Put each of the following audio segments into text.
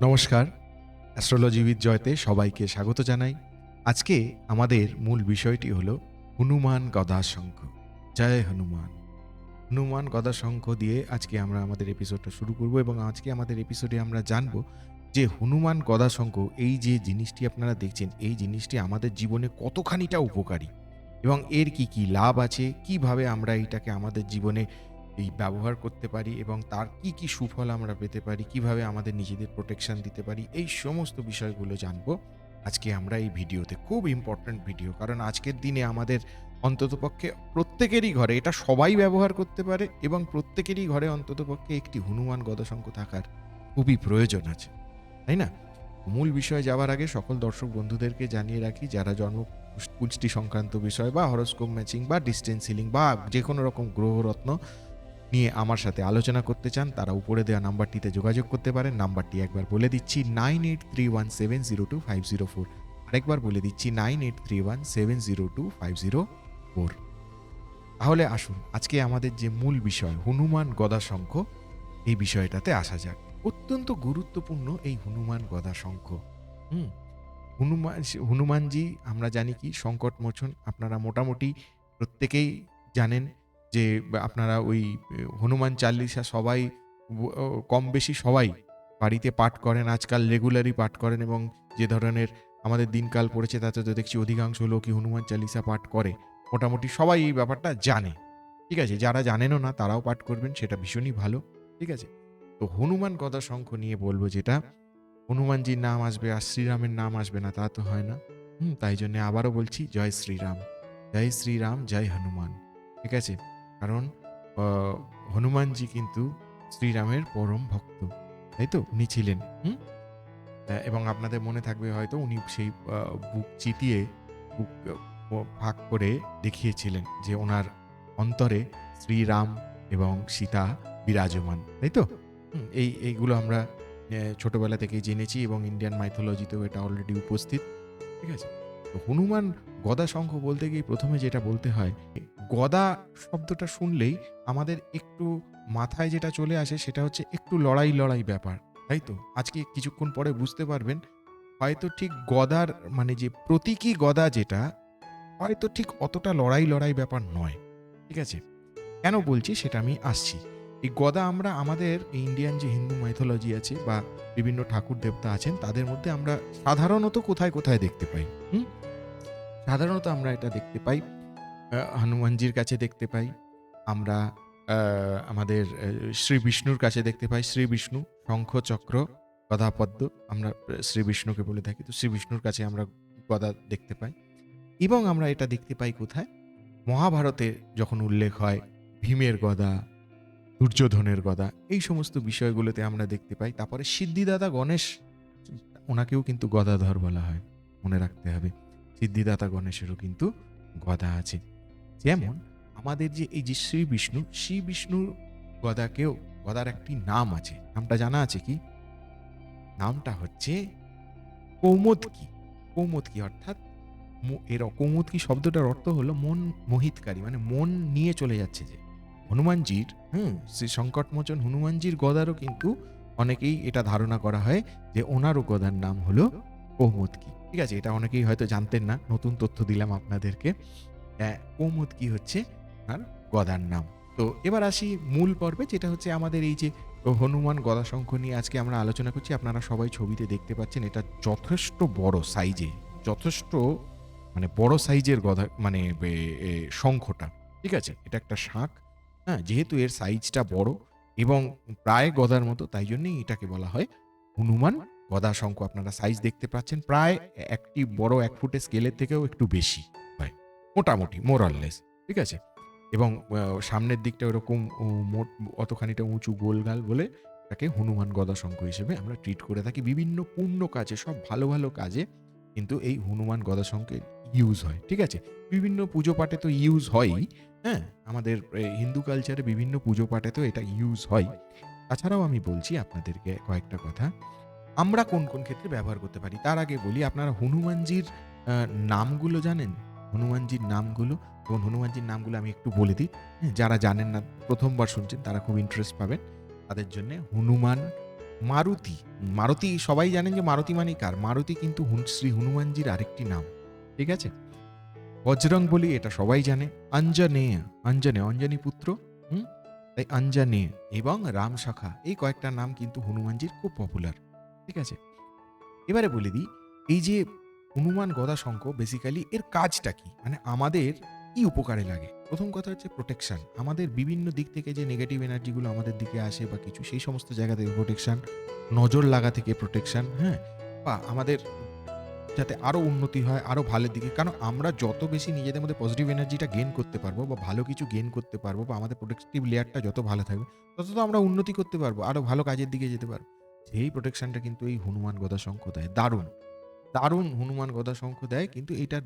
নমস্কার, astrology with Jayate সবাইকে স্বাগত জানাই। আজকে আমাদের মূল বিষয়টি হলো হনুমান গদা শঙ্খ। জয় হনুমান। হনুমান গদা শঙ্খ দিয়ে আজকে আমরা আমাদের এপিসোডটা শুরু করব এবং আজকে আমাদের এপিসোডে আমরা জানব যে হনুমান গদা শঙ্খ এই যে জিনিসটি আপনারা দেখছেন, এই জিনিসটি আমাদের জীবনে কতখানিটা উপকারী এবং এর কি, কি লাভ আছে, কিভাবে আমরা এইটাকে আমাদের জীবনে ব্যবহার করতে পারি এবং তার কি, কি সুফল আমরা পেতে পারি, কিভাবে আমাদের নিজেদের প্রোটেকশন দিতে পারি, এই সমস্ত বিষয়গুলো জানবো আজকে আমরা এই ভিডিওতে। খুব ইম্পর্ট্যান্ট ভিডিও, কারণ আজকের দিনে আমাদের অন্ততপক্ষে প্রত্যেকেরই ঘরে এটা সবাই ব্যবহার করতে পারে এবং প্রত্যেকেরই ঘরে অন্ততপক্ষে একটি হনুমান গদাশঙ্খ থাকার খুবই প্রয়োজন আছে, তাই না? মূল বিষয়ে যাওয়ার আগে সকল দর্শক বন্ধুদেরকে জানিয়ে রাখি, যারা জন্ম কুষ্টি সংক্রান্ত বিষয় বা হরোস্কোপ ম্যাচিং বা ডিস্টেন্স হিলিং বা যে কোনো রকম গ্রহরত্ন নিয়ে আমার সাথে আলোচনা করতে চান, তারা উপরে দেওয়া নাম্বারটিতে যোগাযোগ করতে পারেন। নাম্বারটি একবার বলে দিচ্ছি, 9831702504। আরেকবার বলে দিচ্ছি, 9831702504। তাহলে আসুন আজকে আমাদের যে মূল বিষয় হনুমান গদা শঙ্খ, এই বিষয়টাতে আসা যাক। অত্যন্ত গুরুত্বপূর্ণ এই হনুমান গদা শঙ্খ। হুম হনুমান হনুমানজি আমরা জানি কি সংকট মোচন। আপনারা মোটামুটি প্রত্যেকেই জানেন যে আপনারা ওই হনুমান চালিসা সবাই কম বেশি সবাই বাড়িতে পাঠ করেন, আজকাল রেগুলারই পাঠ করেন এবং যে ধরনের আমাদের দিনকাল পড়েছে তাতে তো দেখছি অধিকাংশ লোকই হনুমান চালিসা পাঠ করে। মোটামুটি সবাই এই ব্যাপারটা জানে, ঠিক আছে? যারা জানেনও না তারাও পাঠ করবেন, সেটা ভীষণই ভালো, ঠিক আছে? তো হনুমান গদা শঙ্খ নিয়ে বলবো যেটা, হনুমানজির নাম আসবে আর শ্রীরামের নাম আসবে না তা তো হয় না। তাই জন্য আবারও বলছি, জয় শ্রীরাম, জয় শ্রীরাম, জয় হনুমান, ঠিক আছে? কারণ হনুমানজি কিন্তু শ্রীরামের পরম ভক্ত, তাই তো? উনি ছিলেন এবং আপনাদের মনে থাকবে হয়তো উনি সেই বুক চিতিয়ে বুক ভাগ করে দেখিয়েছিলেন যে ওনার অন্তরে শ্রীরাম এবং সীতা বিরাজমান, তাই তো? এইগুলো আমরা ছোটবেলা থেকেই জেনেছি এবং ইন্ডিয়ান মাইথোলজিতেও এটা অলরেডি উপস্থিত, ঠিক আছে? তো হনুমান গদা শঙ্খ বলতে গিয়ে প্রথমে যেটা বলতে হয়, গদা শব্দটা শুনলেই আমাদের একটু মাথায় যেটা চলে আসে সেটা হচ্ছে একটু লড়াই লড়াই ব্যাপার, তাই তো? আজকে কিছুক্ষণ পরে বুঝতে পারবেন হয়তো ঠিক গদার মানে যে প্রতীকী গদা যেটা, হয়তো ঠিক অতটা লড়াই লড়াই ব্যাপার নয়, ঠিক আছে? কেন বলছি সেটা আমি আসছি। এই গদা আমরা আমাদের ইন্ডিয়ান যে হিন্দু মাইথোলজি আছে বা বিভিন্ন ঠাকুর দেবতা আছেন তাদের মধ্যে আমরা সাধারণত কোথায় কোথায় দেখতে পাই? হুম? সাধারণত আমরা এটা দেখতে পাই হনুমানজির কাছে দেখতে পাই। আমরা আমাদের শ্রী বিষ্ণুর কাছে দেখতে পাই। শ্রী বিষ্ণু শঙ্খ, চক্র, গদা, পদ্ম, আমরা শ্রী বিষ্ণুকে বলে থাকি। তো শ্রী বিষ্ণুর কাছে আমরা গদা দেখতে পাই এবং আমরা এটা দেখতে পাই কোথায়? মহাভারতে যখন উল্লেখ হয় ভীমের গদা, দুর্যোধনের গদা, এই সমস্ত বিষয়গুলোতে আমরা দেখতে পাই। তারপরে সিদ্ধিদাতা গণেশ, ওনাকেও কিন্তু গদাধর বলা হয়, মনে রাখতে হবে। সিদ্ধিদাতা গণেশেরও কিন্তু গদা আছে। যেমন আমাদের যে এই যে শ্রী বিষ্ণুর গদাকেও, গদার একটি নাম আছে, নামটা জানা আছে কি? নামটা হচ্ছে কৌমুদকি। কৌমুদকি অর্থাৎ এর কৌমুদকি শব্দটার অর্থ হলো মন মোহিতকারী, মানে মন নিয়ে চলে যাচ্ছে যে। হনুমানজির শ্রী সংকটমোচন হনুমানজির গদারও কিন্তু অনেকেই এটা ধারণা করা হয় যে ওনারও গদার নাম হলো কৌমুদকি, ঠিক আছে? এটা অনেকেই হয়তো জানতেন না, নতুন তথ্য দিলাম আপনাদেরকে। কৌমুদকি হচ্ছে আর গদার নাম। তো এবার আসি মূল পর্বে, যেটা হচ্ছে আমাদের এই যে হনুমান গদা শঙ্খ নিয়ে আজকে আমরা আলোচনা করছি। আপনারা সবাই ছবিতে দেখতে পাচ্ছেন এটা যথেষ্ট বড় সাইজে, যথেষ্ট মানে বড় সাইজের গদা, মানে শঙ্খটা, ঠিক আছে? এটা একটা শাঁখ, হ্যাঁ? যেহেতু এর সাইজটা বড় এবং প্রায় গদার মতো, তাই জন্যই এটাকে বলা হয় হনুমান গদা শঙ্খ। আপনারা সাইজ দেখতে পাচ্ছেন, প্রায় একটি বড় ১ ফুটের স্কেলের থেকেও একটু বেশি হয়, মোটামুটি মোর অর লেস, ঠিক আছে? এবং সামনের দিকটা ওরকম অতখানিটা উঁচু গোলগাল বলে তাকে হনুমান গদা শঙ্খ হিসেবে আমরা ট্রিট করে থাকি। বিভিন্ন পুণ্য কাজে, সব ভালো ভালো কাজে কিন্তু এই হনুমান গদা শঙ্খের ইউজ হয়, ঠিক আছে? বিভিন্ন পুজো পাঠে তো ইউজ হয়ই, হ্যাঁ? আমাদের হিন্দু কালচারে বিভিন্ন পুজো পাঠে তো এটা ইউজ হয়। তাছাড়াও আমি বলছি আপনাদেরকে কয়েকটা কথা, আমরা কোন কোন ক্ষেত্রে ব্যবহার করতে পারি। তার আগে বলি, আপনারা হনুমানজির নামগুলো জানেন? হনুমানজির নামগুলো, এবং হনুমানজির নামগুলো আমি একটু বলে দিই। যারা জানেন না, প্রথমবার শুনছেন, তারা খুব ইন্টারেস্ট পাবেন তাদের জন্যে। হনুমান মারুতি, মারুতি সবাই জানেন যে মারুতি মানে কার? মারুতি কিন্তু শ্রী হনুমানজির আরেকটি নাম। ঠিক আছে? বজরং বলি এটা সবাই জানে। অঞ্জনেয়, অঞ্জনী পুত্র। হুম? তাই অঞ্জনেয় এবং রাম শাখা এই কয়েকটা নাম কিন্তু হনুমানজির খুব পপুলার। ঠিক আছে? এবারে বলে দিই, এই যে হনুমান গদা শঙ্খ বেসিক্যালি এর কাজটা কি? মানে আমাদের কি উপকারে লাগে? প্রথম কথা হচ্ছে প্রোটেকশন। আমাদের বিভিন্ন দিক থেকে যে নেগেটিভ এনার্জি গুলো আমাদের দিকে আসে বা কিছু সেই সমস্ত জায়গা থেকে প্রোটেকশন, নজর লাগা থেকে প্রোটেকশন, হ্যাঁ? বা আমাদের যাতে আরো উন্নতি হয়, আরো ভালোর দিকে। কারণ আমরা যত বেশি নিজেদের মধ্যে পজিটিভ এনার্জিটা গেইন করতে পারবো বা ভালো কিছু গেইন করতে পারবো বা আমাদের প্রোটেক্টিভ লেয়ারটা যত ভালো থাকবে, তত তো আমরা উন্নতি করতে পারবো। আরো ভালো কাজের দিকে যেতে পারবো। সেই প্রোটেকশনটা কিন্তু এই হনুমান গদা শঙ্খ দেয়। দারুণ! দারুণ হনুমান গদা শঙ্খ দেয়, কিন্তু এটার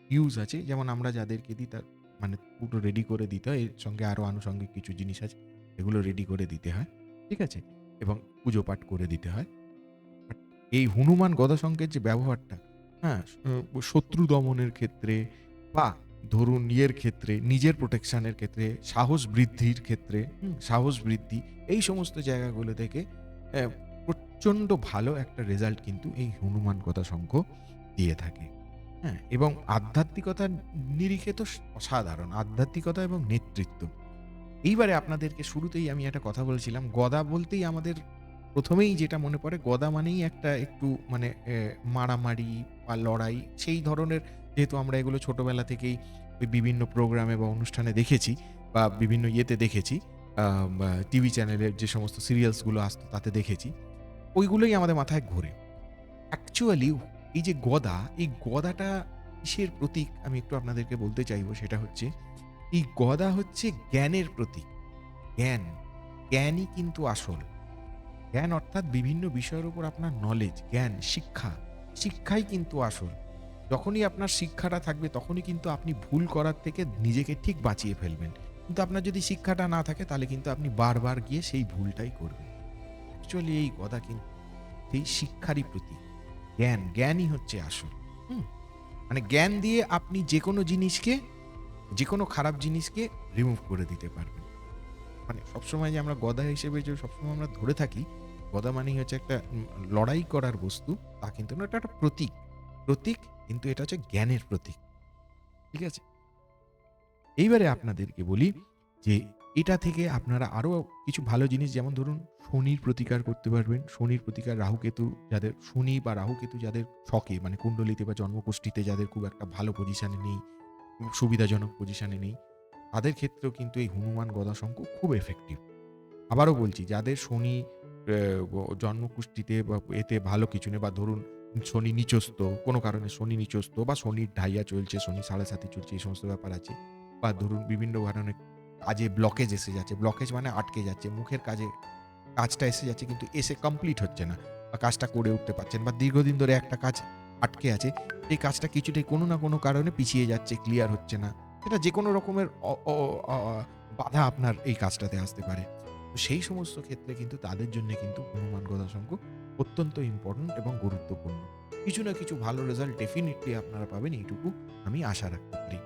ইউজ আছে। যেমন আমরা যাদেরকে দিই তার মানে পুরো রেডি করে দিতে হয়। এর সঙ্গে আরো আনুষঙ্গিক কিছু জিনিস আছে। এগুলো রেডি করে দিতে হয়। ঠিক আছে? এবং পুজো পাঠ করে দিতে হয়। বাট এই হনুমান গদা শঙ্খের যে ব্যবহারটা, হ্যাঁ? শত্রু দমনের ক্ষেত্রে বা ধরুন ইয়ের ক্ষেত্রে, নিজের প্রোটেকশনের ক্ষেত্রে, সাহস বৃদ্ধির ক্ষেত্রে, সাহস বৃদ্ধি এই সমস্ত জায়গাগুলো থেকে অ্যা প্রচণ্ড ভালো একটা রেজাল্ট কিন্তু এই হনুমান গদা শঙ্খ দিয়ে থাকে। হ্যাঁ? এবং আধ্যাত্মিকতার নিরিখে তো অসাধারণ। আধ্যাত্মিকতা এবং নেতৃত্ব। এইবারে আপনাদেরকে শুরুতেই আমি একটা কথা বলেছিলাম, গদা বলতেই আমাদের ১ম এই যেটা মনে পড়ে গদা মানেই একটা একটু মানে মারামারি বা লড়াই সেই ধরনের, যেহেতু আমরা এগুলো ছোটবেলা থেকেই ওই বিভিন্ন প্রোগ্রামে বা অনুষ্ঠানে দেখেছি বা বিভিন্ন ইয়েতে দেখেছি, বা টিভি চ্যানেলের যে সমস্ত সিরিয়ালস গুলো আসতো তাতে দেখেছি। ওইগুলোই আমাদের মাথায় ঘোরে। অ্যাকচুয়ালি এই যে গদা, এই গদাটা কিসের প্রতীক আমি একটু আপনাদেরকে বলতে চাইবো, সেটা হচ্ছে এই গদা হচ্ছে জ্ঞানের প্রতীক। জ্ঞান, জ্ঞানই কিন্তু আসল। জ্ঞান অর্থাৎ বিভিন্ন বিষয়ের উপর আপনার নলেজ, জ্ঞান, শিক্ষা। শিক্ষাই কিন্তু আসল। যখনই আপনার শিক্ষাটা থাকবে তখনই কিন্তু আপনি ভুল করার থেকে নিজেকে ঠিক বাঁচিয়ে ফেলবেন। কিন্তু আপনার যদি শিক্ষাটা না থাকে তাহলে কিন্তু আপনি বারবার গিয়ে সেই ভুলটাই করবেন। অ্যাকচুয়ালি এই গদা কিন্তু সেই শিক্ষারই প্রতীক। জ্ঞান, জ্ঞানই হচ্ছে আসল। হুম? মানে জ্ঞান দিয়ে আপনি যেকোনো জিনিসকে, যেকোনো খারাপ জিনিসকে রিমুভ করে দিতে পারবেন। মানে সবসময় যে আমরা গদা হিসেবে যে সবসময় আমরা ধরে থাকি, গদা মানেই হচ্ছে একটা লড়াই করার বস্তু, তা কিন্তু না। এটা একটা প্রতীক। প্রতীক, কিন্তু এটা হচ্ছে জ্ঞানের প্রতীক। ঠিক আছে? এইবারে আপনাদেরকে বলি যে এটা থেকে আপনারা আরো কিছু ভালো জিনিস, যেমন ধরুন শনির প্রতিকার করতে পারবেন। শনির প্রতিকার, রাহুকেতু যাদের শনি বা রাহুকেতু যাদের ছকে মানে কুণ্ডলিতে বা জন্মকুষ্ঠিতে যাদের খুব একটা ভালো পজিশনে নেই, সুবিধাজনক পজিশনে নেই, তাদের ক্ষেত্রেও কিন্তু এই হনুমান গদা শঙ্খ খুব এফেক্টিভ। আবারও বলছি, যাদের শনি জন্মকুষ্ঠিতে বা এতে ভালো কিছু নেই, বা ধরুন শনি নিচস্থ, কোনো কারণে শনি নিচস্থ বা শনির ঢাইয়া চলছে, শনি ৭.৫ চলছে, এই সমস্ত ব্যাপার আছে। বা ধরুন বিভিন্ন কারণে কাজে ব্লকেজ এসে যাচ্ছে। ব্লকেজ মানে আটকে যাচ্ছে। মুখের কাজে কাজটা এসে যাচ্ছে কিন্তু এসে কমপ্লিট হচ্ছে না। বা কাজটা করে উঠতে পারছেন, বা দীর্ঘদিন ধরে একটা কাজ আটকে আছে। সেই কাজটা কিছুতেই কোনো না কোনো কারণে পিছিয়ে যাচ্ছে, ক্লিয়ার হচ্ছে না। এটা যেকোনো রকমের অ অ অ বাধা আপনার এই কাজটাতে আসতে পারে। তো সেই সমস্ত ক্ষেত্রে কিন্তু তাদের জন্য কিন্তু হনুমান গদা শঙ্খ অত্যন্ত ইম্পোর্টেন্ট এবং গুরুত্বপূর্ণ। কিছু না কিছু ভালো রেজাল্ট ডেফিনিটলি আপনারা পাবেন, এইটুকু আমি আশা রাখতে পারি।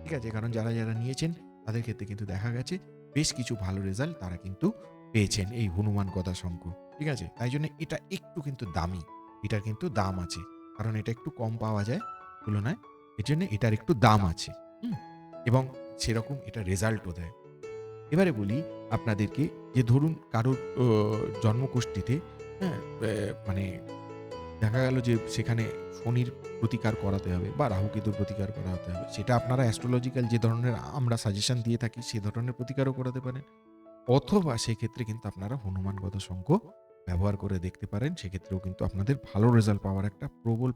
ঠিক আছে? কারণ যারা নিয়েছেন তাদের ক্ষেত্রে কিন্তু দেখা গেছে বেশ কিছু ভালো রেজাল্ট তারা কিন্তু পেয়েছেন এই হনুমান গদা শঙ্খ। ঠিক আছে? তাই জন্য এটা একটু কিন্তু দামি। এটার কিন্তু দাম আছে। কারণ এটা একটু কম পাওয়া যায় তুলনায়। এজন্য এটার একটু দাম আছে। হুম? এবং সেরকম এটা রেজাল্টও দেয়। এবারে বলি আপনাদেরকে যে ধরুন কারোর জন্মকুষ্ঠিতে, হ্যাঁ? মানে দেখা গেল যে সেখানে শনির প্রতিকার করাতে হবে বা রাহুকেতুর প্রতিকার করাতে হবে। সেটা আপনারা অ্যাস্ট্রোলজিক্যাল যে ধরনের আমরা সাজেশন দিয়ে থাকি সে ধরনের প্রতিকারও করাতে পারেন। অথবা সেক্ষেত্রে কিন্তু আপনারা হনুমান গদা শঙ্খ ব্যবহার করে দেখতে পারেন। সেক্ষেত্রেও কিন্তু আপনাদের ভালো রেজাল্ট পাওয়ার একটা প্রবল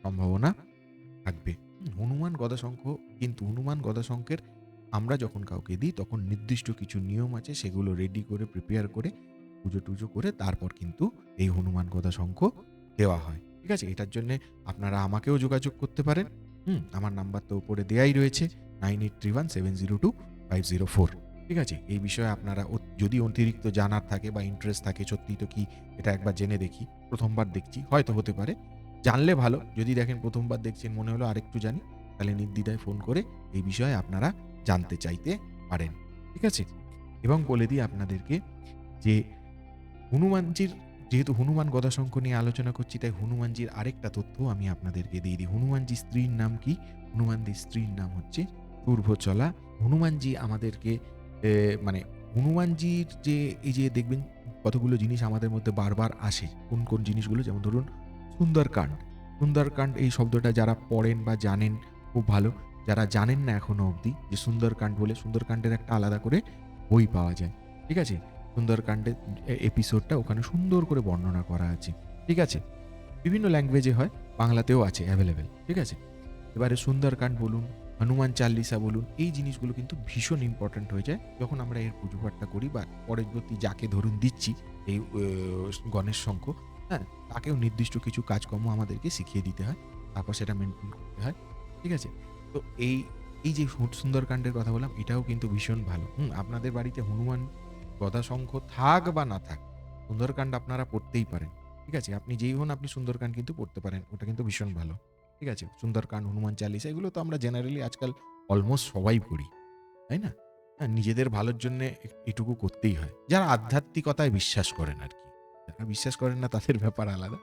সম্ভাবনা থাকবে। হনুমান গদা শঙ্খ, কিন্তু হনুমান গদা শঙ্খের আমরা যখন কাউকে দিই তখন নির্দিষ্ট কিছু নিয়ম আছে, সেগুলো রেডি করে প্রিপেয়ার করে পুজো-টুজো করে তারপর কিন্তু এই হনুমান গদা শঙ্খ দেওয়া হয়। ঠিক আছে? এটার জন্যে আপনারা আমাকেও যোগাযোগ করতে পারেন। আমার নাম্বার তো উপরে দেয়াই রয়েছে 9831702504। ঠিক আছে? এই বিষয়ে আপনারা যদি অতিরিক্ত জানার থাকে বা ইন্টারেস্ট থাকে, সত্যিই তো কি এটা একবার জেনে দেখি। ১ম বার দেখছি, হয়তো হতে পারে। জানলে ভালো। যদি দেখেন ১ম বার দেখছেন মনে হলো আরেকটু জানি, তাহলে নির্দ্বিধায় ফোন করে এই বিষয়ে আপনারা জানতে চাইতে পারেন। ঠিক আছে? এবং বলে দিই আপনাদেরকে যে হনুমানজির, যেহেতু হনুমান গদাশঙ্খ নিয়ে আলোচনা করছি, তাই হনুমানজির আরেকটা তথ্য আমি আপনাদেরকে দিয়ে দিই। হনুমানজির স্ত্রীর নাম কি? হনুমানজির স্ত্রীর নাম হচ্ছে পূর্বচলা। হনুমানজি আমাদেরকে মানে হনুমানজির যে এই যে দেখবেন কতগুলো জিনিস আমাদের মধ্যে বারবার আসে। কোন, কোন জিনিসগুলো? যেমন ধরুন সুন্দরকাণ্ড। সুন্দরকাণ্ড এই শব্দটা যারা পড়েন বা জানেন খুব ভালো। যারা জানেন না এখনো অবধি যে সুন্দরকাণ্ড বলে, সুন্দরকাণ্ডের একটা আলাদা করে বই পাওয়া যায়। ঠিক আছে? সুন্দরকাণ্ডের এপিসোডটা ওখানে সুন্দর করে বর্ণনা করা আছে। ঠিক আছে? বিভিন্ন ল্যাঙ্গুয়েজে হয়, বাংলাতেও আছে অ্যাভেলেবেল। ঠিক আছে? এবারে সুন্দরকাণ্ড বলুন, হনুমান চাল্লিশা বলুন, এই জিনিসগুলো কিন্তু ভীষণ ইম্পোর্টেন্ট হয়ে যায় যখন আমরা এর পুজো-পাঠটা করি বা পরবর্তী যাকে ধরুন দিচ্ছি এই গণেশ শঙ্খ, হ্যাঁ? তাকেও নির্দিষ্ট কিছু কাজকর্ম আমাদেরকে শিখিয়ে দিতে হয়। তারপর সেটা মেইনটেইন করতে হয়। ঠিক আছে? তো এই যে সুন্দরকাণ্ডের কথা বললাম, এটাও কিন্তু ভীষণ ভালো। আপনাদের বাড়িতে হনুমান গদা শঙ্খ থাক বা না থাক, সুন্দরকাণ্ড আপনারা পড়তেই পারেন। ঠিক আছে? আপনি যেই হন, আপনি সুন্দরকাণ্ড কিন্তু পড়তে পারেন। ওটা কিন্তু ভীষণ ভালো। ঠিক আছে? সুন্দরকাণ্ড, হনুমান চালিসা এগুলো তো আমরা জেনারেলি আজকাল অলমোস্ট সবাই পড়ি। তাই না? হ্যাঁ, নিজেদের ভালোর জন্যে এটুকু করতেই হয়। যারা আধ্যাত্মিকতায় বিশ্বাস করেন আরকি। যারা বিশ্বাস করেন না তাদের ব্যাপার আলাদা।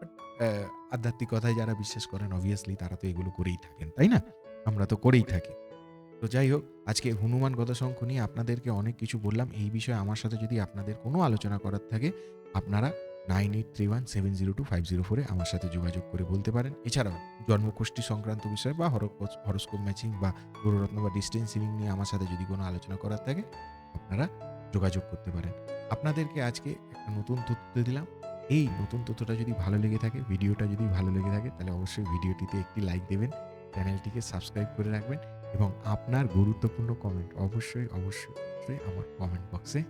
বাট আধ্যাত্মিকতায় যারা বিশ্বাস করেন অবভিয়াসলি তারা তো এগুলো করেই থাকেন। তাই না? আমরা তো করেই থাকি। তো যাই হোক, আজকে হনুমান গদাশঙ্খ নিয়ে আপনাদেরকে অনেক কিছু বললাম। এই বিষয়ে আমার সাথে যদি আপনাদের কোনো আলোচনা করার থাকে, আপনারা 9831702504 এ আমার সাথে যোগাযোগ করে বলতে পারেন। এছাড়াও জন্মকুষ্ঠী সংক্রান্ত বিষয় বা হরোস্কোপ ম্যাচিং বা গ্রহরত্ন বা ডিস্টেন্স হিলিং নিয়ে আমার সাথে যদি কোনো আলোচনা করার থাকে, আপনারা যোগাযোগ করতে পারেন। আপনাদেরকে আজকে একটা নতুন তথ্য দিলাম। এই নতুন তথ্যটা যদি ভালো লেগে থাকে, ভিডিওটা যদি ভালো লেগে থাকে, তাহলে অবশ্যই ভিডিওটিতে একটি লাইক দেবেন, চ্যানেলটিকে সাবস্ক্রাইব করে রাখবেন এবং আপনার গুরুত্বপূর্ণ কমেন্ট অবশ্যই আমার কমেন্ট বক্সে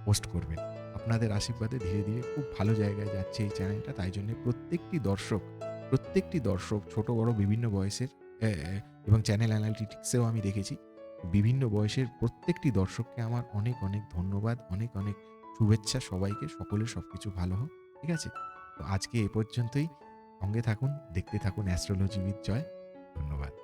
পোস্ট করবেন। আপনাদের আশীর্বাদে ধীরে, ধীরে খুব ভালো জায়গায় যাচ্ছে এই চ্যানেলটা। তাই জন্যে প্রত্যেকটি দর্শক ছোট বড় বিভিন্ন বয়সের এবং চ্যানেল অ্যানালিটিক্সেও আমি দেখেছি বিভিন্ন বয়সের প্রত্যেকটি দর্শককে আমার অনেক, অনেক ধন্যবাদ। অনেক, অনেক শুভেচ্ছা সবাইকে। সকলের সবকিছু ভালো হোক। ঠিক আছে? তো আজকে এ পর্যন্তই। সঙ্গে থাকুন, দেখতে থাকুন অ্যাস্ট্রোলজি উইথ জয়। ধন্যবাদ।